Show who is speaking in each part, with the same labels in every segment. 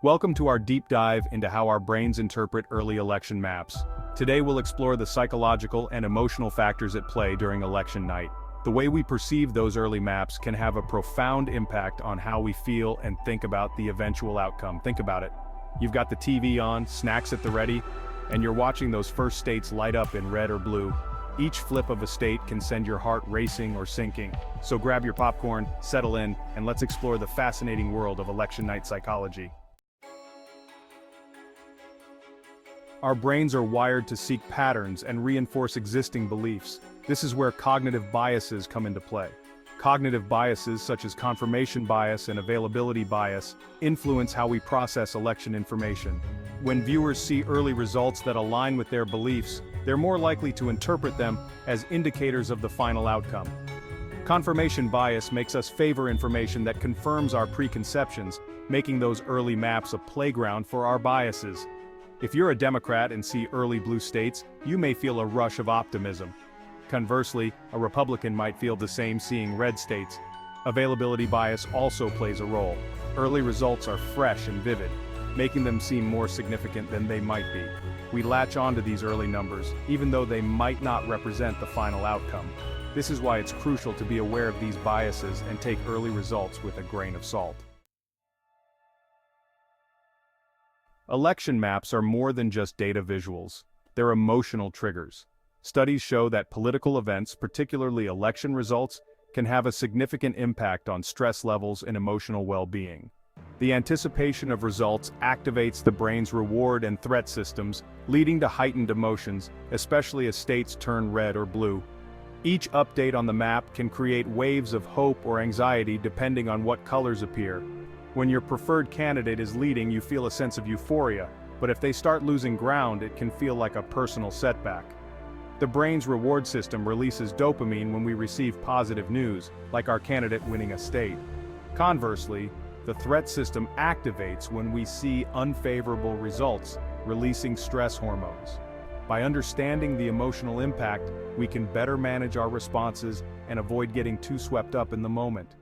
Speaker 1: Welcome to our deep dive into how our brains interpret early election maps. Today we'll explore the psychological and emotional factors at play during election night. The way we perceive those early maps can have a profound impact on how we feel and think about the eventual outcome. Think about it. You've got the TV on, snacks at the ready, and you're watching those first states light up in red or blue. Each flip of a state can send your heart racing or sinking. So grab your popcorn, settle in, and let's explore the fascinating world of election night psychology. Our brains are wired to seek patterns and reinforce existing beliefs. This is where cognitive biases come into play. Cognitive biases such as confirmation bias and availability bias influence how we process election information. When viewers see early results that align with their beliefs, they're more likely to interpret them as indicators of the final outcome. Confirmation bias makes us favor information that confirms our preconceptions, making those early maps a playground for our biases. If you're a Democrat and see early blue states, you may feel a rush of optimism. Conversely, a Republican might feel the same seeing red states. Availability bias also plays a role. Early results are fresh and vivid, making them seem more significant than they might be. We latch onto these early numbers, even though they might not represent the final outcome. This is why it's crucial to be aware of these biases and take early results with a grain of salt. Election maps are more than just data visuals. They're emotional triggers. Studies show that political events, particularly election results, can have a significant impact on stress levels and emotional well-being. The anticipation of results activates the brain's reward and threat systems, leading to heightened emotions, especially as states turn red or blue. Each update on the map can create waves of hope or anxiety depending on what colors appear. When your preferred candidate is leading, you feel a sense of euphoria, but if they start losing ground, it can feel like a personal setback. The brain's reward system releases dopamine when we receive positive news, like our candidate winning a state. Conversely, the threat system activates when we see unfavorable results, releasing stress hormones. By understanding the emotional impact, we can better manage our responses and avoid getting too swept up in the moment.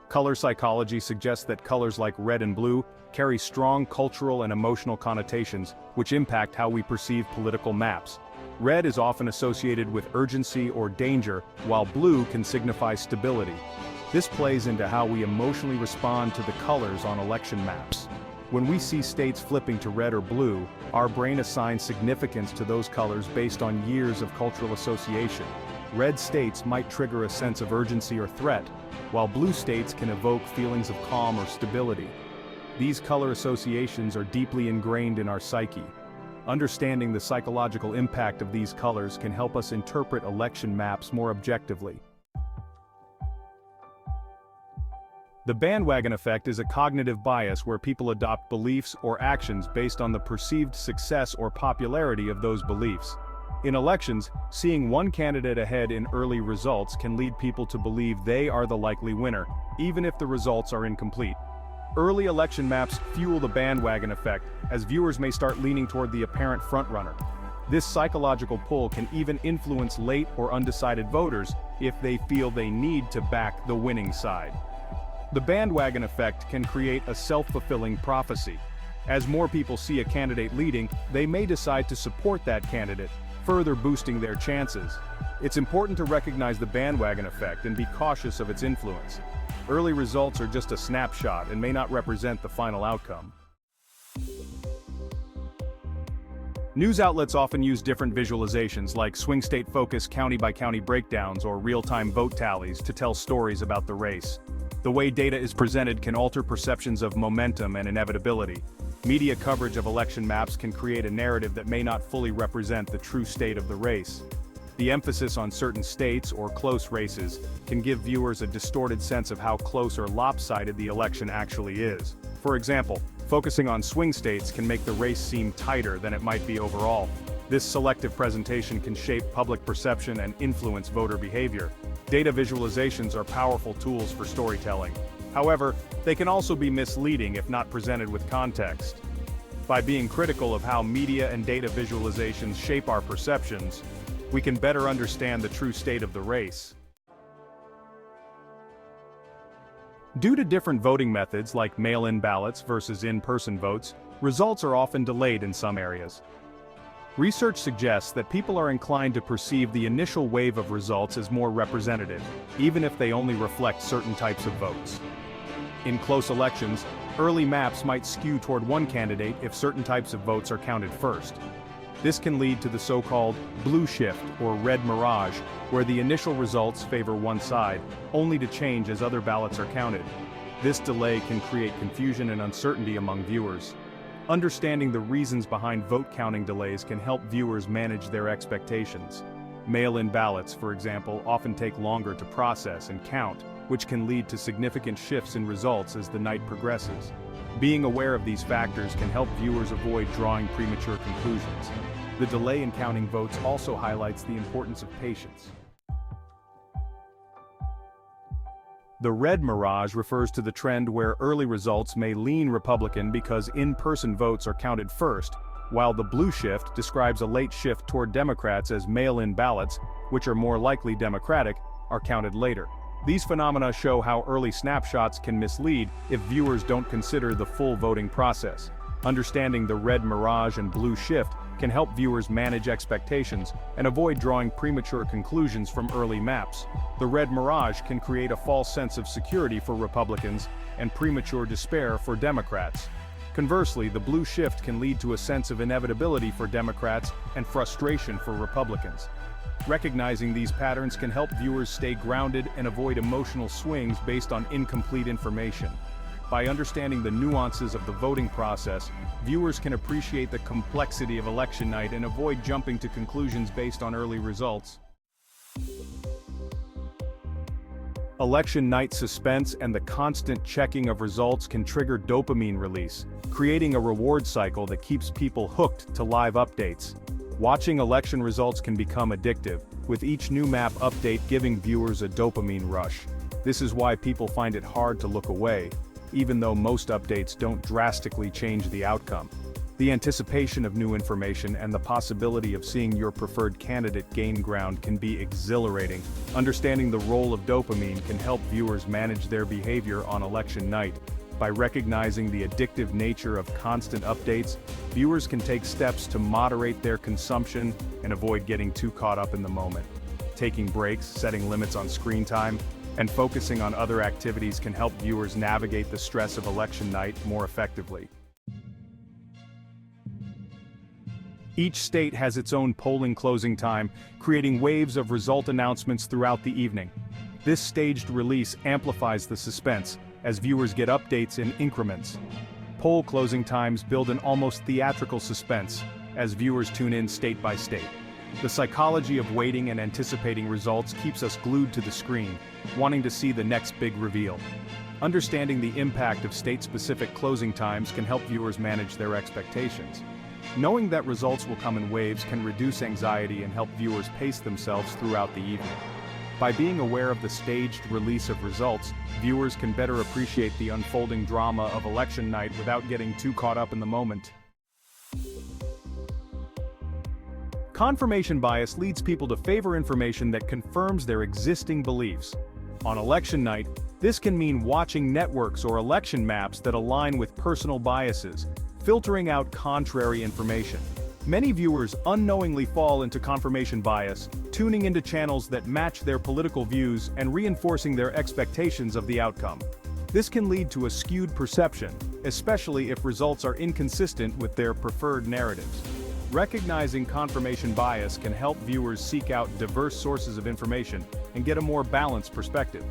Speaker 1: Color psychology suggests that colors like red and blue carry strong cultural and emotional connotations, which impact how we perceive political maps. Red is often associated with urgency or danger, while blue can signify stability. This plays into how we emotionally respond to the colors on election maps. When we see states flipping to red or blue, our brain assigns significance to those colors based on years of cultural association. Red states might trigger a sense of urgency or threat, while blue states can evoke feelings of calm or stability. These color associations are deeply ingrained in our psyche. Understanding the psychological impact of these colors can help us interpret election maps more objectively. The bandwagon effect is a cognitive bias where people adopt beliefs or actions based on the perceived success or popularity of those beliefs. In elections, seeing one candidate ahead in early results can lead people to believe they are the likely winner, even if the results are incomplete. Early election maps fuel the bandwagon effect, as viewers may start leaning toward the apparent frontrunner. This psychological pull can even influence late or undecided voters if they feel they need to back the winning side. The bandwagon effect can create a self-fulfilling prophecy. As more people see a candidate leading, they may decide to support that candidate, further boosting their chances. It's important to recognize the bandwagon effect and be cautious of its influence. Early results are just a snapshot and may not represent the final outcome. News outlets often use different visualizations like swing state focus county-by-county breakdowns or real-time vote tallies to tell stories about the race. The way data is presented can alter perceptions of momentum and inevitability. Media coverage of election maps can create a narrative that may not fully represent the true state of the race. The emphasis on certain states or close races can give viewers a distorted sense of how close or lopsided the election actually is. For example, focusing on swing states can make the race seem tighter than it might be overall. This selective presentation can shape public perception and influence voter behavior. Data visualizations are powerful tools for storytelling. However, they can also be misleading if not presented with context. By being critical of how media and data visualizations shape our perceptions, we can better understand the true state of the race. Due to different voting methods like mail-in ballots versus in-person votes, results are often delayed in some areas. Research suggests that people are inclined to perceive the initial wave of results as more representative, even if they only reflect certain types of votes. In close elections, early maps might skew toward one candidate if certain types of votes are counted first. This can lead to the so-called blue shift or red mirage, where the initial results favor one side, only to change as other ballots are counted. This delay can create confusion and uncertainty among viewers. Understanding the reasons behind vote counting delays can help viewers manage their expectations. Mail-in ballots, for example, often take longer to process and count, which can lead to significant shifts in results as the night progresses. Being aware of these factors can help viewers avoid drawing premature conclusions. The delay in counting votes also highlights the importance of patience. The red mirage refers to the trend where early results may lean Republican because in-person votes are counted first, while the blue shift describes a late shift toward Democrats as mail-in ballots, which are more likely Democratic, are counted later. These phenomena show how early snapshots can mislead if viewers don't consider the full voting process. Understanding the red mirage and blue shift can help viewers manage expectations and avoid drawing premature conclusions from early maps. The red mirage can create a false sense of security for Republicans and premature despair for Democrats. Conversely, the blue shift can lead to a sense of inevitability for Democrats and frustration for Republicans. Recognizing these patterns can help viewers stay grounded and avoid emotional swings based on incomplete information. By understanding the nuances of the voting process, viewers can appreciate the complexity of election night and avoid jumping to conclusions based on early results. Election night suspense and the constant checking of results can trigger dopamine release, creating a reward cycle that keeps people hooked to live updates. Watching election results can become addictive, with each new map update giving viewers a dopamine rush. This is why people find it hard to look away, even though most updates don't drastically change the outcome. The anticipation of new information and the possibility of seeing your preferred candidate gain ground can be exhilarating. Understanding the role of dopamine can help viewers manage their behavior on election night. By recognizing the addictive nature of constant updates, viewers can take steps to moderate their consumption and avoid getting too caught up in the moment. Taking breaks, setting limits on screen time, and focusing on other activities can help viewers navigate the stress of election night more effectively. Each state has its own polling closing time, creating waves of result announcements throughout the evening. This staged release amplifies the suspense, as viewers get updates in increments. Poll closing times build an almost theatrical suspense, as viewers tune in state by state. The psychology of waiting and anticipating results keeps us glued to the screen, wanting to see the next big reveal. Understanding the impact of state-specific closing times can help viewers manage their expectations. Knowing that results will come in waves can reduce anxiety and help viewers pace themselves throughout the evening. By being aware of the staged release of results, viewers can better appreciate the unfolding drama of election night without getting too caught up in the moment. Confirmation bias leads people to favor information that confirms their existing beliefs. On election night, this can mean watching networks or election maps that align with personal biases, filtering out contrary information. Many viewers unknowingly fall into confirmation bias, tuning into channels that match their political views and reinforcing their expectations of the outcome. This can lead to a skewed perception, especially if results are inconsistent with their preferred narratives. Recognizing confirmation bias can help viewers seek out diverse sources of information and get a more balanced perspective.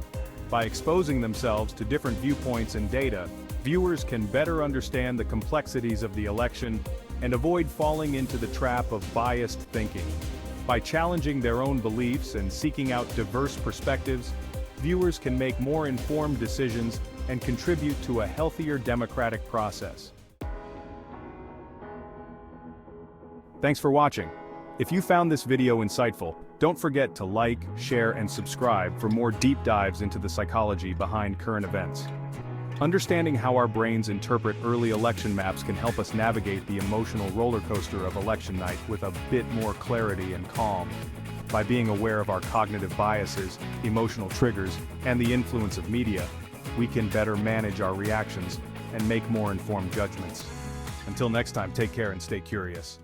Speaker 1: By exposing themselves to different viewpoints and data, viewers can better understand the complexities of the election and avoid falling into the trap of biased thinking. By challenging their own beliefs and seeking out diverse perspectives, viewers can make more informed decisions and contribute to a healthier democratic process. Thanks for watching. If you found this video insightful, don't forget to like, share, and subscribe for more deep dives into the psychology behind current events. Understanding how our brains interpret early election maps can help us navigate the emotional roller coaster of election night with a bit more clarity and calm. By being aware of our cognitive biases, emotional triggers, and the influence of media, we can better manage our reactions and make more informed judgments. Until next time, take care and stay curious.